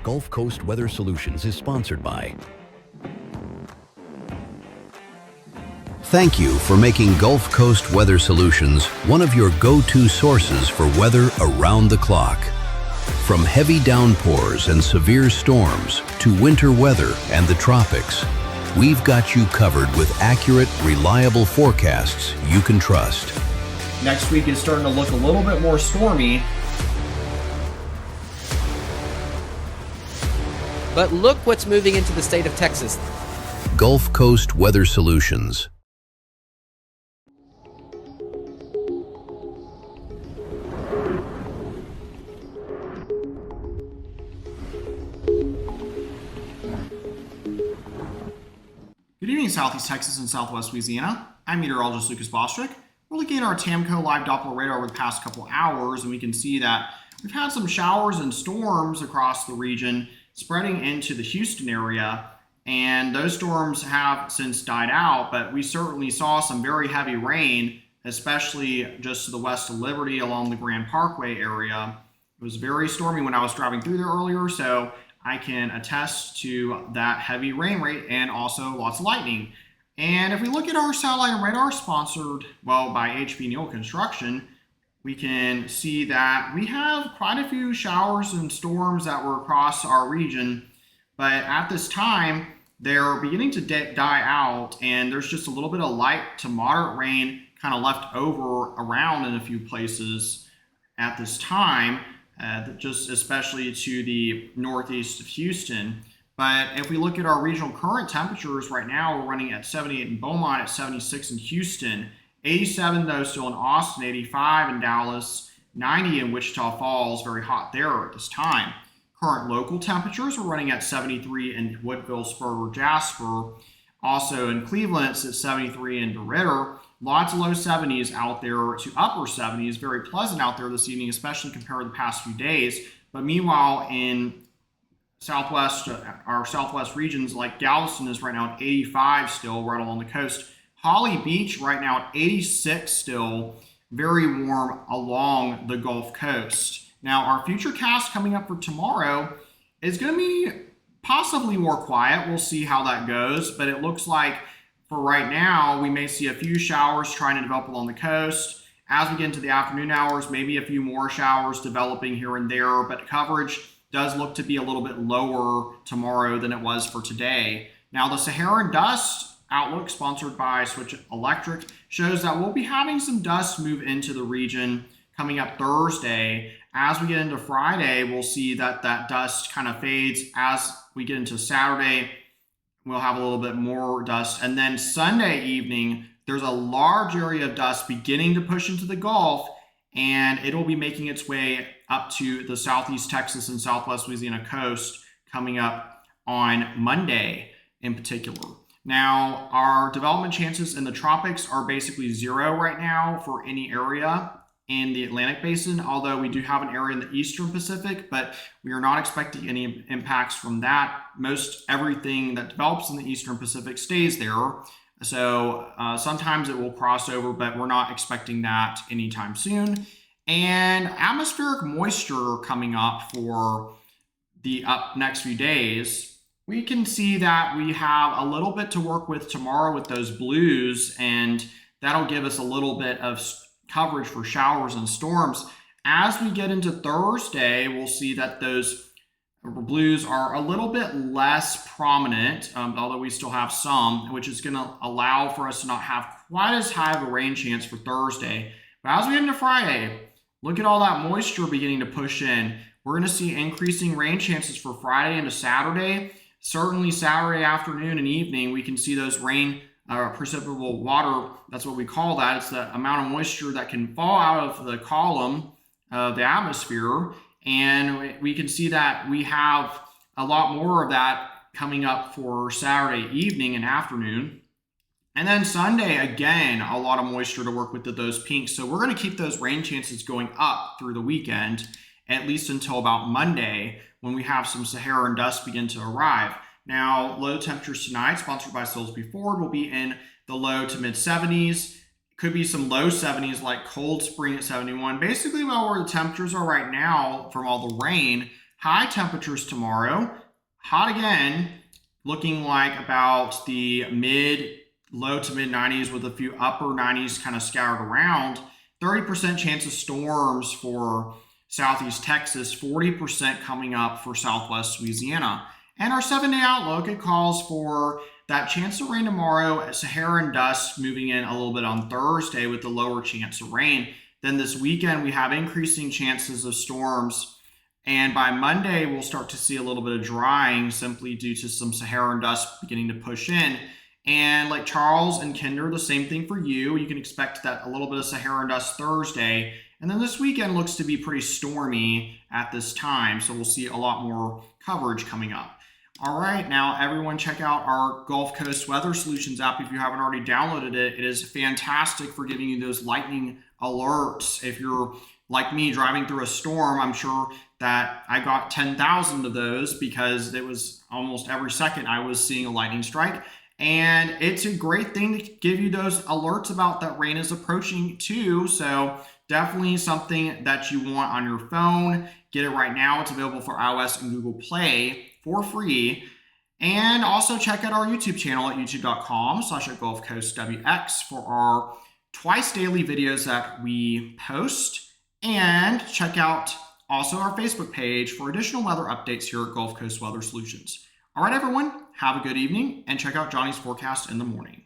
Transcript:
Gulf Coast Weather Solutions is sponsored by. Thank you for making Gulf Coast Weather Solutions one of your go-to sources for weather around the clock. From heavy downpours and severe storms to winter weather and the tropics, we've got you covered with accurate, reliable forecasts you can trust. Next week is starting to look a little bit more stormy. But look what's moving into the state of Texas. Gulf Coast Weather Solutions. Good evening, Southeast Texas and Southwest Louisiana. I'm meteorologist Lucas Bostrick. We're looking at our TAMCO live Doppler radar over the past couple hours, and we can see that we've had some showers and storms across the region spreading into the Houston area, and those storms have since died out, but we certainly saw some very heavy rain, especially just to the west of Liberty along the Grand Parkway area. It was very stormy when I was driving through there earlier, so I can attest to that heavy rain rate and also lots of lightning. And if we look at our satellite and radar sponsored, by HP Neal Construction, we can see that we have quite a few showers and storms that were across our region, but at this time, they're beginning to die out, and there's just a little bit of light to moderate rain kind of left over around in a few places at this time. Just especially to the northeast of Houston. But if we look at our regional current temperatures right now, we're running at 78 in Beaumont, at 76 in Houston, 87 though still in Austin, 85 in Dallas, 90 in Wichita Falls, very hot there at this time. Current local temperatures are running at 73 in Woodville, Spurger, Jasper. Also in Cleveland, it's at 73 in DeRidder. Lots of low 70s out there to upper 70s. Very pleasant out there this evening, especially compared to the past few days. But meanwhile, in our southwest regions like Galveston is right now at 85 still, right along the coast. Holly Beach right now at 86 still, very warm along the Gulf Coast. Now, our future cast coming up for tomorrow is going to be possibly more quiet. We'll see how that goes, but it looks like for right now, we may see a few showers trying to develop along the coast. As we get into the afternoon hours, maybe a few more showers developing here and there, but coverage does look to be a little bit lower tomorrow than it was for today. Now, the Saharan dust outlook sponsored by Switch Electric shows that we'll be having some dust move into the region coming up Thursday. As we get into Friday, we'll see that dust kind of fades. As we get into Saturday, we'll have a little bit more dust. And then Sunday evening, there's a large area of dust beginning to push into the Gulf, and it'll be making its way up to the southeast Texas and southwest Louisiana coast coming up on Monday in particular. Now, our development chances in the tropics are basically zero right now for any area in the Atlantic Basin, although we do have an area in the Eastern Pacific, but we are not expecting any impacts from that. Most everything that develops in the Eastern Pacific stays there. So sometimes it will cross over, but we're not expecting that anytime soon. And atmospheric moisture coming up for the next few days, we can see that we have a little bit to work with tomorrow with those blues, and that'll give us a little bit of coverage for showers and storms. As we get into Thursday, we'll see that those blues are a little bit less prominent, although we still have some, which is going to allow for us to not have quite as high of a rain chance for Thursday. But as we get into Friday, look at all that moisture beginning to push in. We're going to see increasing rain chances for Friday into Saturday. Certainly Saturday afternoon and evening, we can see those rain precipitable water. That's what we call that. It's the amount of moisture that can fall out of the column of the atmosphere. And we can see that we have a lot more of that coming up for Saturday evening and afternoon. And then Sunday, again, a lot of moisture to work with those pinks. So we're going to keep those rain chances going up through the weekend, at least until about Monday, when we have some Saharan dust begin to arrive. Now, low temperatures tonight, sponsored by Silsby Ford, will be in the low to mid 70s. Could be some low 70s like Cold Spring at 71. Basically, about where the temperatures are right now from all the rain. High temperatures tomorrow, hot again, looking like about the low to mid 90s with a few upper 90s kind of scattered around. 30% chance of storms for southeast Texas, 40% coming up for southwest Louisiana. And our 7-day outlook, it calls for that chance of rain tomorrow, Saharan dust moving in a little bit on Thursday with the lower chance of rain. Then this weekend, we have increasing chances of storms. And by Monday, we'll start to see a little bit of drying simply due to some Saharan dust beginning to push in. And Lake Charles and Kinder, the same thing for you. You can expect that a little bit of Saharan dust Thursday. And then this weekend looks to be pretty stormy at this time. So we'll see a lot more coverage coming up. All right, now everyone check out our Gulf Coast Weather Solutions app if you haven't already downloaded it. It is fantastic for giving you those lightning alerts. If you're like me driving through a storm, I'm sure that I got 10,000 of those because it was almost every second I was seeing a lightning strike. And it's a great thing to give you those alerts about that rain is approaching too. So definitely something that you want on your phone. Get it right now. It's available for iOS and Google Play for free. And also check out our YouTube channel at youtube.com/GulfCoastWX for our twice daily videos that we post. And check out also our Facebook page for additional weather updates here at Gulf Coast Weather Solutions. All right, everyone, have a good evening and check out Johnny's forecast in the morning.